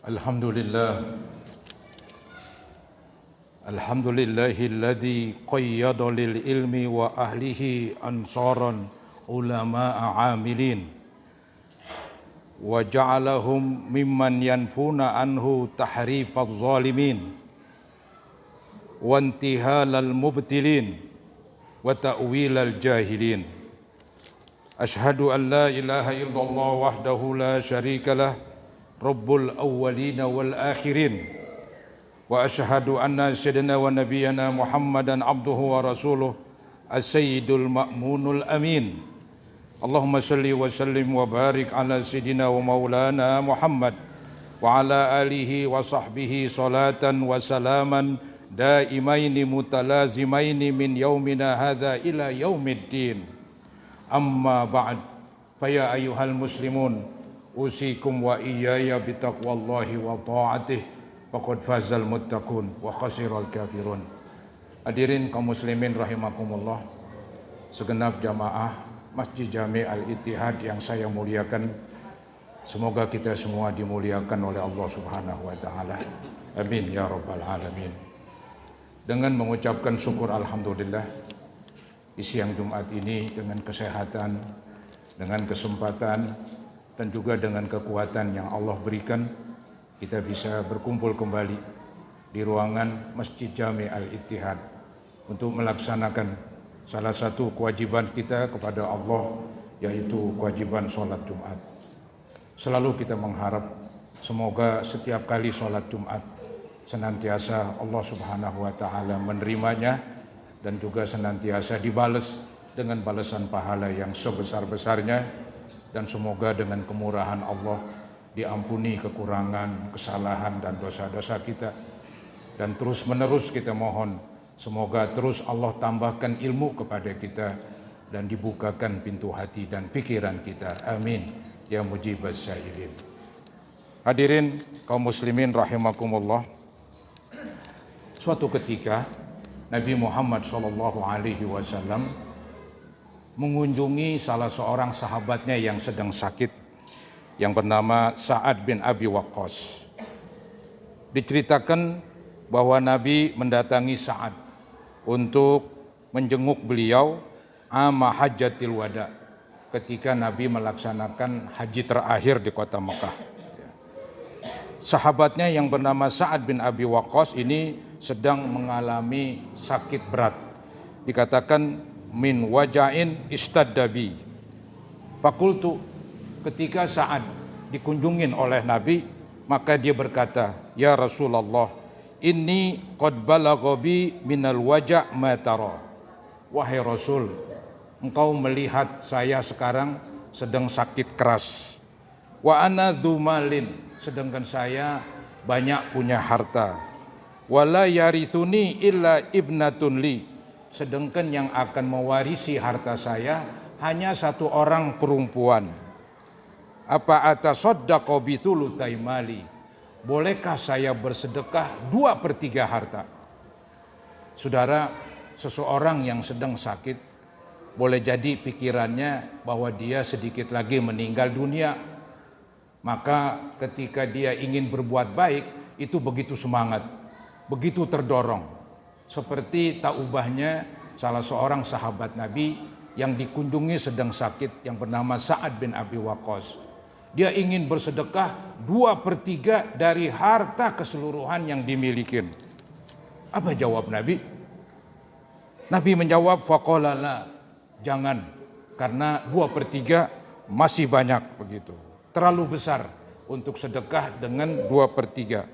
Alhamdulillah. Alhamdulillahilladzi qayyada lil ilmi wa ahlihi ansaran ulama'a amilin wa ja'alahum mimman yanfuna anhu tahrifaz zalimin wa intihalal mubtilin wa ta'wilal jahilin. Ashhadu an la ilaha illallah wahdahu la syarika lah Rabbul awwalina wal akhirin wa ashhadu anna sayyidina wa nabiyyana Muhammadan abduhu wa rasuluh as-sayyidul ma'munul amin. Allahumma salli wa sallim wa barik ala sayyidina wa maulana Muhammad wa ala alihi wa sahbihi salatan wa salaman daimaini mutalazimaini min yaumina hadha ila yaumiddin. Amma ba'd, faya ayyuhal muslimun, usikum wa iyaya bitaqwallahi wa ta'atih, faqad fazal muttaqun wa khasiral kafirun. Hadirin kaum muslimin rahimakumullah, segenap jamaah Masjid Jami Al-Ittihad yang saya muliakan, semoga kita semua dimuliakan oleh Allah Subhanahu wa taala. Amin ya rabbal alamin. Dengan mengucapkan syukur alhamdulillah, di siang Jumat ini dengan kesehatan, dengan kesempatan, dan juga dengan kekuatan yang Allah berikan, kita bisa berkumpul kembali di ruangan Masjid Jami Al-Ittihad untuk melaksanakan salah satu kewajiban kita kepada Allah, yaitu kewajiban sholat Jumat. Selalu kita mengharap semoga setiap kali sholat Jumat senantiasa Allah Subhanahu wa taala menerimanya dan juga senantiasa dibalas dengan balasan pahala yang sebesar-besarnya. Dan semoga dengan kemurahan Allah diampuni kekurangan, kesalahan dan dosa-dosa kita. Dan terus menerus kita mohon semoga terus Allah tambahkan ilmu kepada kita dan dibukakan pintu hati dan pikiran kita. Amin ya mujibas sya'irin. Hadirin kaum muslimin rahimakumullah. Suatu ketika Nabi Muhammad SAW mengunjungi salah seorang sahabatnya yang sedang sakit, yang bernama Sa'ad bin Abi Waqqas. Diceritakan bahwa Nabi mendatangi Sa'ad untuk menjenguk beliau ama hajjatil wada, ketika Nabi melaksanakan haji terakhir di kota Mekah. Sahabatnya yang bernama Sa'ad bin Abi Waqqas ini sedang mengalami sakit berat. Dikatakan min wajain istaddabi. Fakultu, ketika Sa'ad dikunjungin oleh Nabi, maka dia berkata, ya Rasulullah, inni qad balaghabi minal waja' ma tara. Wahai Rasul, engkau melihat saya sekarang sedang sakit keras. Wa ana dzu malin, sedangkan saya banyak punya harta. Wala yarithuni illa ibnatun li, sedangkan yang akan mewarisi harta saya hanya satu orang perempuan. Apa atasaddaqu bi thulutsai mali, bolehkah saya bersedekah 2/3 harta? Saudara, seseorang yang sedang sakit boleh jadi pikirannya bahwa dia sedikit lagi meninggal dunia. Maka ketika dia ingin berbuat baik, itu begitu semangat, begitu terdorong. Seperti tak ubahnya salah seorang sahabat Nabi yang dikunjungi sedang sakit yang bernama Sa'ad bin Abi Waqqas. Dia ingin bersedekah 2/3 dari harta keseluruhan yang dimiliki. Apa jawab Nabi? Nabi menjawab, faqala la, jangan, karena 2/3 masih banyak begitu. Terlalu besar untuk sedekah dengan 2/3.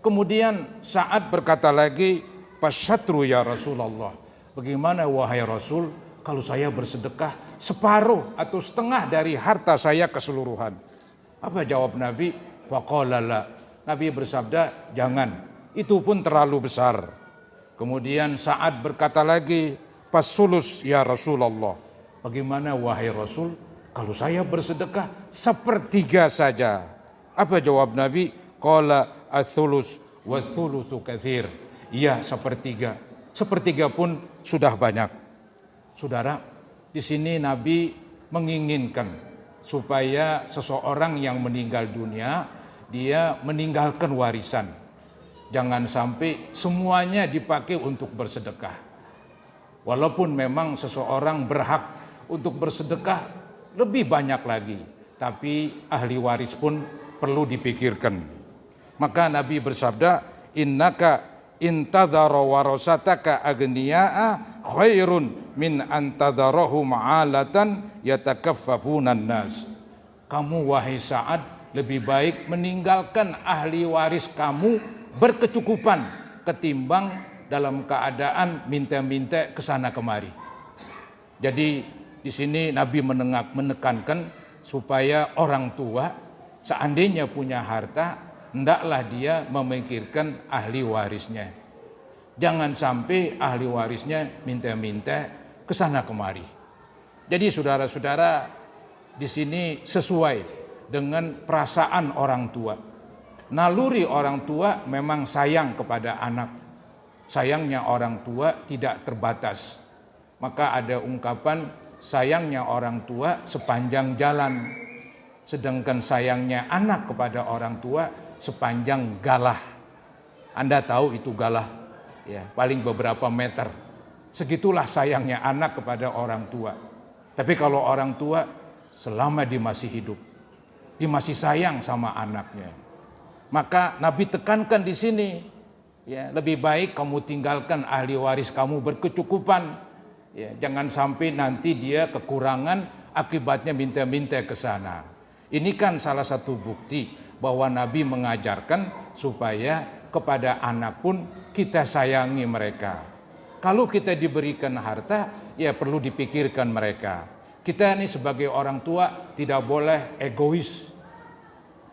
Kemudian Sa'ad berkata lagi, fasyatru ya Rasulullah, bagaimana wahai Rasul kalau saya bersedekah separuh atau setengah dari harta saya keseluruhan? Apa jawab Nabi? Faqala la, Nabi bersabda, jangan, itu pun terlalu besar. Kemudian Sa'ad berkata lagi, fasulus ya Rasulullah, bagaimana wahai Rasul kalau saya bersedekah 1/3 saja? Apa jawab Nabi? Qala ats-tsulus wa tsulusu katsir. Iya, 1/3. 1/3 pun sudah banyak. Saudara, di sini Nabi menginginkan supaya seseorang yang meninggal dunia dia meninggalkan warisan. Jangan sampai semuanya dipakai untuk bersedekah. Walaupun memang seseorang berhak untuk bersedekah lebih banyak lagi, tapi ahli waris pun perlu dipikirkan. Maka Nabi bersabda, innaka intadhara warasataka agniya'a khairun min antadharahu ma'alatan yatakaffafunan nas. Kamu wahai Sa'ad lebih baik meninggalkan ahli waris kamu berkecukupan ketimbang dalam keadaan minta-minta kesana kemari. Jadi di sini Nabi menekankan supaya orang tua seandainya punya harta, hendaklah dia memikirkan ahli warisnya. Jangan sampai ahli warisnya minta-minta kesana kemari. Jadi saudara-saudara, di sini sesuai dengan perasaan orang tua. Naluri orang tua memang sayang kepada anak. Sayangnya orang tua tidak terbatas. Maka ada ungkapan sayangnya orang tua sepanjang jalan. Sedangkan sayangnya anak kepada orang tua sepanjang galah. Anda tahu itu galah, ya, paling beberapa meter. Segitulah sayangnya anak kepada orang tua. Tapi kalau orang tua selama dia masih hidup, dia masih sayang sama anaknya. Maka Nabi tekankan di sini, ya, lebih baik kamu tinggalkan ahli waris kamu berkecukupan. Ya, jangan sampai nanti dia kekurangan akibatnya minta-minta ke sana. Ini kan salah satu bukti bahwa Nabi mengajarkan supaya kepada anak pun kita sayangi mereka. Kalau kita diberikan harta, ya perlu dipikirkan mereka. Kita ini sebagai orang tua tidak boleh egois.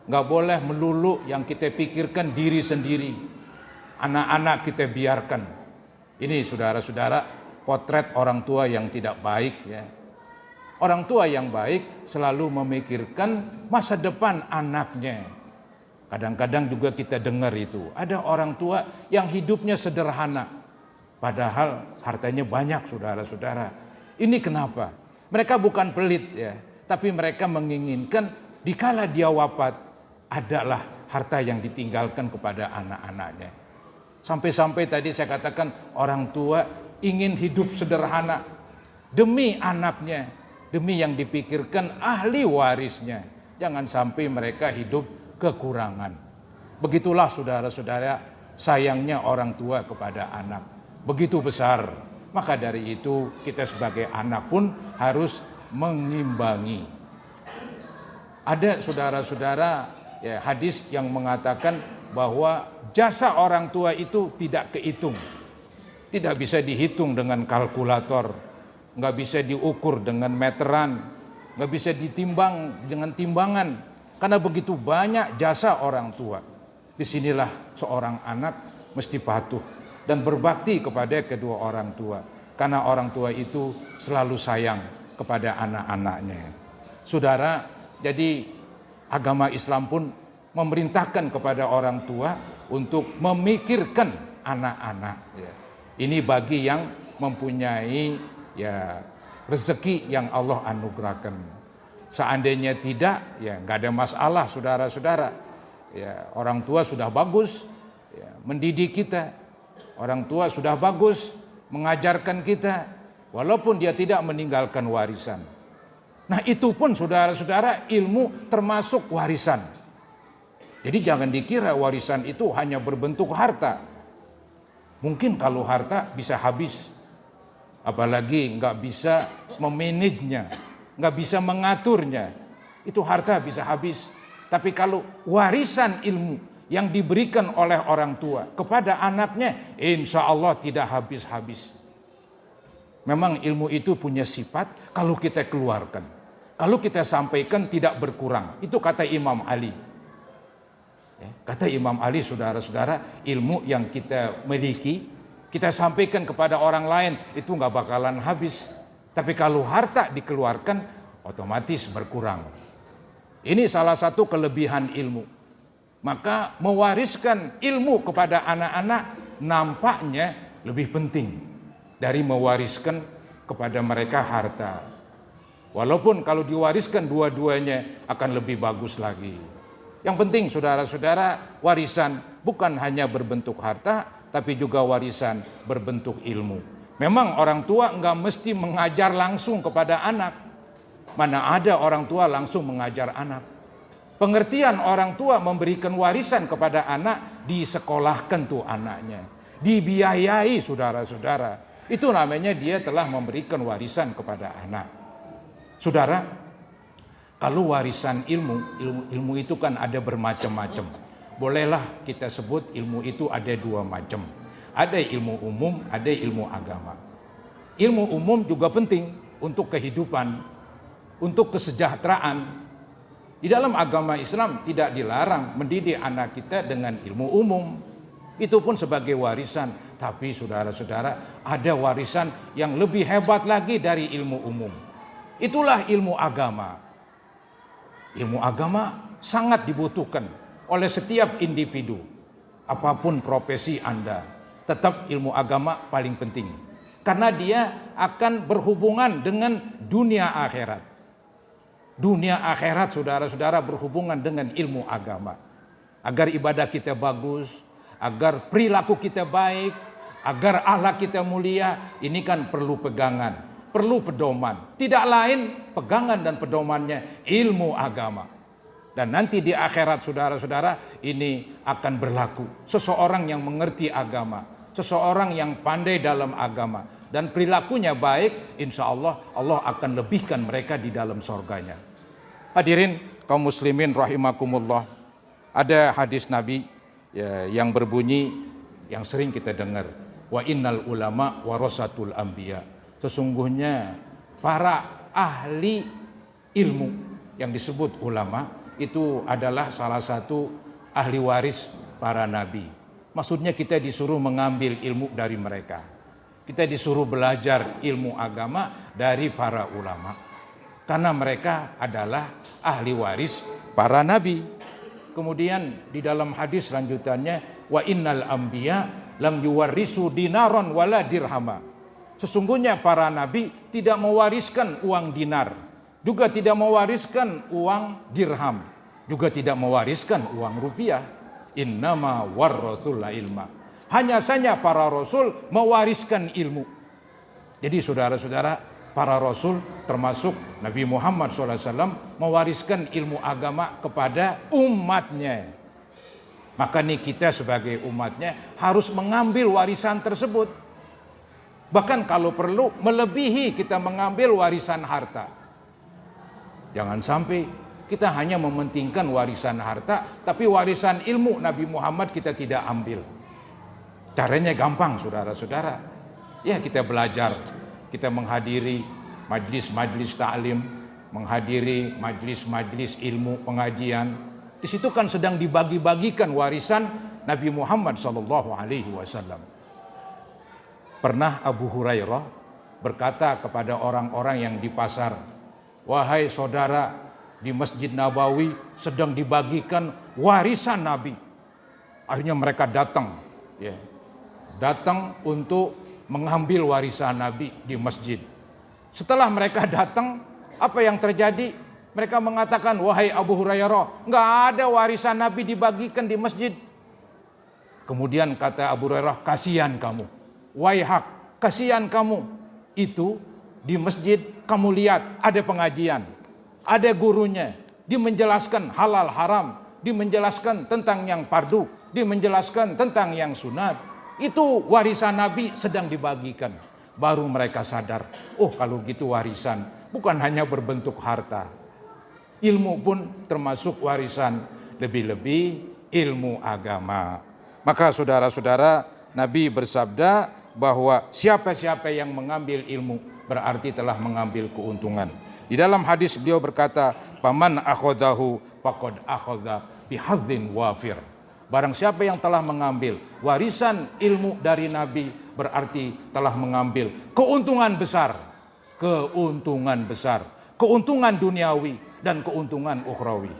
Nggak boleh melulu yang kita pikirkan diri sendiri. Anak-anak kita biarkan. Ini saudara-saudara, potret orang tua yang tidak baik, ya. Orang tua yang baik selalu memikirkan masa depan anaknya. Kadang-kadang juga kita dengar itu, ada orang tua yang hidupnya sederhana, padahal hartanya banyak, saudara-saudara. Ini kenapa? Mereka bukan pelit, ya, tapi mereka menginginkan dikala dia wafat, adalah harta yang ditinggalkan kepada anak-anaknya. Sampai-sampai tadi saya katakan orang tua ingin hidup sederhana demi anaknya, demi yang dipikirkan ahli warisnya. Jangan sampai mereka hidup kekurangan. Begitulah saudara-saudara sayangnya orang tua kepada anak. Begitu besar. Maka dari itu kita sebagai anak pun harus mengimbangi. Ada saudara-saudara, ya, hadis yang mengatakan bahwa jasa orang tua itu tidak kehitung. Tidak bisa dihitung dengan kalkulator. Nggak bisa diukur dengan meteran. Nggak bisa ditimbang dengan timbangan. Karena begitu banyak jasa orang tua. Disinilah seorang anak mesti patuh dan berbakti kepada kedua orang tua. Karena orang tua itu selalu sayang kepada anak-anaknya. Saudara, jadi agama Islam pun memerintahkan kepada orang tua untuk memikirkan anak-anak. Ini bagi yang mempunyai, ya, rezeki yang Allah anugerahkan. Seandainya tidak, ya nggak ada masalah, saudara-saudara. Ya, orang tua sudah bagus, ya, mendidik kita. Orang tua sudah bagus mengajarkan kita, walaupun dia tidak meninggalkan warisan. Nah itu pun saudara-saudara ilmu termasuk warisan. Jadi jangan dikira warisan itu hanya berbentuk harta. Mungkin kalau harta bisa habis, apalagi nggak bisa memanagenya, nggak bisa mengaturnya, itu harta bisa habis. Tapi kalau warisan ilmu yang diberikan oleh orang tua kepada anaknya, insya Allah tidak habis-habis. Memang ilmu itu punya sifat kalau kita keluarkan, kalau kita sampaikan tidak berkurang. Itu kata Imam Ali. Kata Imam Ali, saudara-saudara, ilmu yang kita miliki, kita sampaikan kepada orang lain, itu nggak bakalan habis. Tapi kalau harta dikeluarkan, otomatis berkurang. Ini salah satu kelebihan ilmu. Maka mewariskan ilmu kepada anak-anak nampaknya lebih penting dari mewariskan kepada mereka harta. Walaupun kalau diwariskan dua-duanya akan lebih bagus lagi. Yang penting saudara-saudara, warisan bukan hanya berbentuk harta, tapi juga warisan berbentuk ilmu. Memang orang tua enggak mesti mengajar langsung kepada anak. Mana ada orang tua langsung mengajar anak. Pengertian orang tua memberikan warisan kepada anak, disekolahkan tuh anaknya. Dibiayai saudara-saudara. Itu namanya dia telah memberikan warisan kepada anak. Saudara, kalau warisan ilmu itu kan ada bermacam-macam. Bolehlah kita sebut ilmu itu ada dua macam. Ada ilmu umum, ada ilmu agama. Ilmu umum juga penting untuk kehidupan, untuk kesejahteraan. Di dalam agama Islam tidak dilarang mendidik anak kita dengan ilmu umum. Itu pun sebagai warisan. Tapi saudara-saudara, ada warisan yang lebih hebat lagi dari ilmu umum. Itulah ilmu agama. Ilmu agama sangat dibutuhkan oleh setiap individu. Apapun profesi Anda, tetap ilmu agama paling penting. Karena dia akan berhubungan dengan dunia akhirat. Dunia akhirat saudara-saudara berhubungan dengan ilmu agama. Agar ibadah kita bagus, agar perilaku kita baik, agar akhlak kita mulia, ini kan perlu pegangan. Perlu pedoman, tidak lain pegangan dan pedomannya ilmu agama. Dan nanti di akhirat saudara-saudara ini akan berlaku. Seseorang yang mengerti agama, seseorang yang pandai dalam agama dan perilakunya baik, insya Allah Allah akan lebihkan mereka di dalam surganya. Hadirin kaum muslimin rahimakumullah, ada hadis Nabi yang berbunyi yang sering kita dengar, wa innal ulama warasatul anbiya. Sesungguhnya para ahli ilmu yang disebut ulama itu adalah salah satu ahli waris para nabi. Maksudnya kita disuruh mengambil ilmu dari mereka. Kita disuruh belajar ilmu agama dari para ulama. Karena mereka adalah ahli waris para nabi. Kemudian di dalam hadis lanjutannya, wa innal anbiya lam yuwarrisu dinaron wala dirhama. Sesungguhnya para nabi tidak mewariskan uang dinar, juga tidak mewariskan uang dirham, juga tidak mewariskan uang rupiah. Innama warrathul ilma. Hanya saja para rasul mewariskan ilmu. Jadi saudara-saudara, para rasul termasuk Nabi Muhammad SAW mewariskan ilmu agama kepada umatnya. Maka nih kita sebagai umatnya harus mengambil warisan tersebut. Bahkan kalau perlu melebihi kita mengambil warisan harta. Jangan sampai kita hanya mementingkan warisan harta, tapi warisan ilmu Nabi Muhammad kita tidak ambil. Caranya gampang saudara-saudara. Ya kita belajar, kita menghadiri majlis-majlis ta'lim, menghadiri majlis-majlis ilmu pengajian. Di situ kan sedang dibagi-bagikan warisan Nabi Muhammad SAW. Pernah Abu Hurairah berkata kepada orang-orang yang di pasar, wahai saudara, di Masjid Nabawi sedang dibagikan warisan Nabi. Akhirnya mereka datang, datang untuk mengambil warisan Nabi di masjid. Setelah mereka datang, apa yang terjadi? Mereka mengatakan, wahai Abu Hurairah, nggak ada warisan Nabi dibagikan di masjid. Kemudian kata Abu Hurairah, kasihan kamu. Waihak, kasihan kamu. Itu di masjid kamu lihat ada pengajian, ada gurunya, dia menjelaskan halal haram, dia menjelaskan tentang yang fardu, dia menjelaskan tentang yang sunat. Itu warisan Nabi sedang dibagikan. Baru mereka sadar, oh kalau gitu warisan bukan hanya berbentuk harta. Ilmu pun termasuk warisan, lebih-lebih ilmu agama. Maka saudara-saudara, Nabi bersabda bahwa siapa-siapa yang mengambil ilmu berarti telah mengambil keuntungan. Di dalam hadis beliau berkata, "Paman akhadahu faqad akhadha bihadzin wafir." Barang siapa yang telah mengambil warisan ilmu dari Nabi berarti telah mengambil keuntungan besar. Keuntungan besar, keuntungan duniawi dan keuntungan ukhrawi.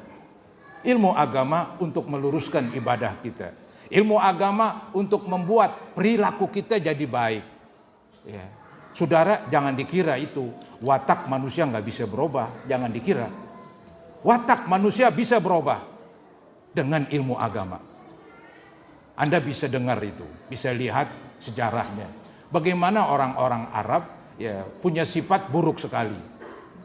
Ilmu agama untuk meluruskan ibadah kita. Ilmu agama untuk membuat perilaku kita jadi baik. Ya. Saudara, jangan dikira itu watak manusia nggak bisa berubah. Jangan dikira. Watak manusia bisa berubah. dengan ilmu agama. Anda bisa dengar itu, bisa lihat sejarahnya. Bagaimana orang-orang Arab ya punya sifat buruk sekali.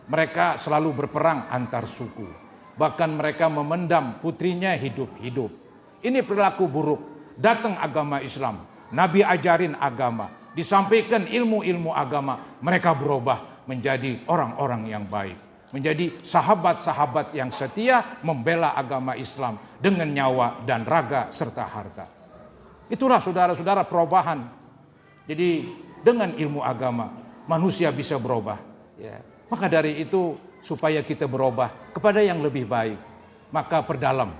Mereka selalu berperang antar suku. Bahkan mereka memendam putrinya hidup-hidup. Ini perilaku buruk. Datang agama Islam, Nabi ajarin agama, disampaikan ilmu-ilmu agama, mereka berubah menjadi orang-orang yang baik. Menjadi sahabat-sahabat yang setia membela agama Islam dengan nyawa dan raga serta harta. Itulah saudara-saudara perubahan. Jadi dengan ilmu agama manusia bisa berubah. Ya. Maka dari itu supaya kita berubah kepada yang lebih baik, maka perdalam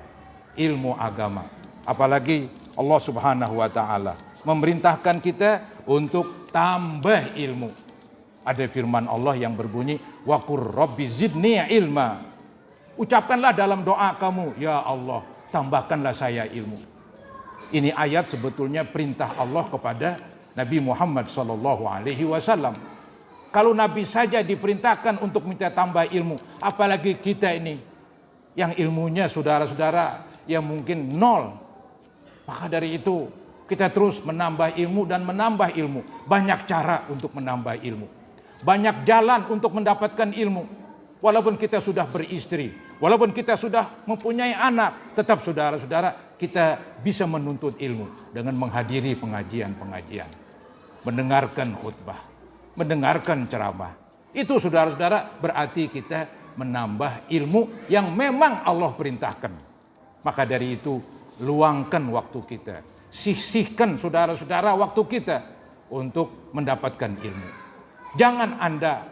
ilmu agama. Apalagi Allah Subhanahu wa taala memerintahkan kita untuk tambah ilmu. Ada firman Allah yang berbunyi, wa qur rabbi zidni ilma. Ucapkanlah dalam doa kamu, ya Allah, tambahkanlah saya ilmu. Ini ayat sebetulnya perintah Allah kepada Nabi Muhammad SAW. Kalau Nabi saja diperintahkan untuk minta tambah ilmu, apalagi kita ini yang ilmunya saudara-saudara yang mungkin nol. Maka dari itu kita terus menambah ilmu dan menambah ilmu. Banyak cara untuk menambah ilmu. Banyak jalan untuk mendapatkan ilmu. Walaupun kita sudah beristri, walaupun kita sudah mempunyai anak, tetap saudara-saudara kita bisa menuntut ilmu dengan menghadiri pengajian-pengajian, mendengarkan khutbah, mendengarkan ceramah. Itu saudara-saudara berarti kita menambah ilmu yang memang Allah perintahkan. Maka dari itu luangkan waktu kita, sisihkan saudara-saudara waktu kita untuk mendapatkan ilmu. Jangan Anda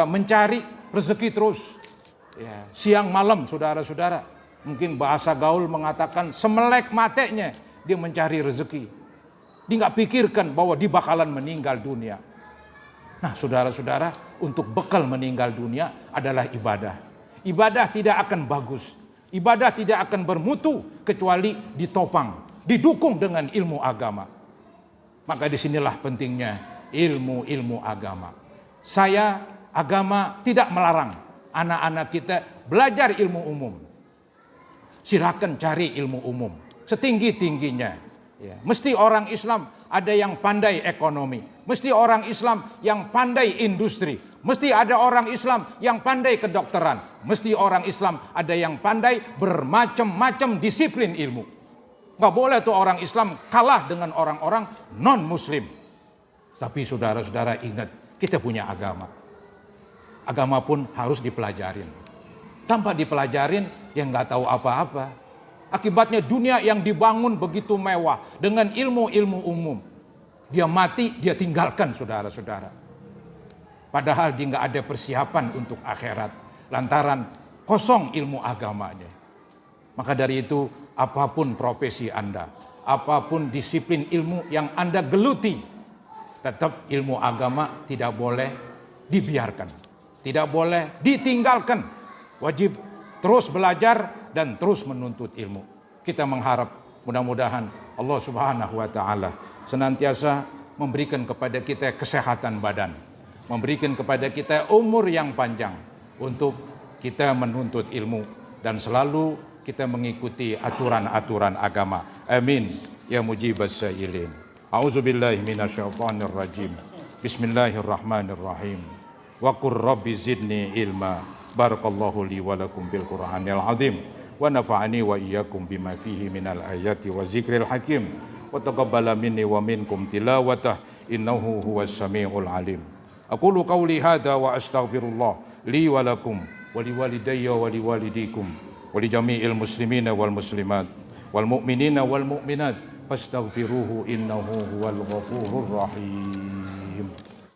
mencari rezeki terus ya, siang malam saudara-saudara. Mungkin bahasa gaul mengatakan semelek matenya dia mencari rezeki. Dia nggak pikirkan bahwa dia bakalan meninggal dunia. Nah saudara-saudara, untuk bekal meninggal dunia adalah ibadah. Ibadah tidak akan bagus, ibadah tidak akan bermutu kecuali ditopang, didukung dengan ilmu agama. Maka disinilah pentingnya ilmu agama. Agama tidak melarang anak-anak kita belajar ilmu umum. Silakan cari ilmu umum setinggi-tingginya. Ya. Mesti orang Islam ada yang pandai ekonomi. Mesti orang Islam yang pandai industri. Mesti ada orang Islam yang pandai kedokteran. Mesti orang Islam ada yang pandai bermacam-macam disiplin ilmu. Gak boleh tuh orang Islam kalah dengan orang-orang non-muslim. Tapi saudara-saudara ingat, kita punya agama. Agama pun harus dipelajarin. Tanpa dipelajarin, ya nggak tahu apa-apa. Akibatnya dunia yang dibangun begitu mewah dengan ilmu-ilmu umum. Dia mati, dia tinggalkan saudara-saudara. Padahal dia nggak ada persiapan untuk akhirat. Lantaran kosong ilmu agamanya. Maka dari itu, apapun profesi Anda, apapun disiplin ilmu yang Anda geluti, tetap ilmu agama tidak boleh dibiarkan. Tidak boleh ditinggalkan. Wajib terus belajar dan terus menuntut ilmu. Kita mengharap mudah-mudahan Allah Subhanahu wa taala senantiasa memberikan kepada kita kesehatan badan, memberikan kepada kita umur yang panjang untuk kita menuntut ilmu dan selalu kita mengikuti aturan-aturan agama. Amin ya mujibas sa'ilin. A'udzubillahi minasyaitonir rajim. Bismillahirrahmanirrahim. Wa qur rabbi zidni ilma. Barakallahu li wa lakum bil Qur'anil azim wa nafa'ani wa iyyakum bima fihi minal ayati wa zikril hakim wa taqabbala minni wa minkum tilawatah innahu huwas samiul alim. Aqulu qawli hadza wa astaghfirullah li wa lakum wa liwalidayya wa liwalidikum wa li jami'il muslimina wal muslimat wal mu'minina wal mu'minat fastaghfiruhu innahu huwal ghafurur rahim.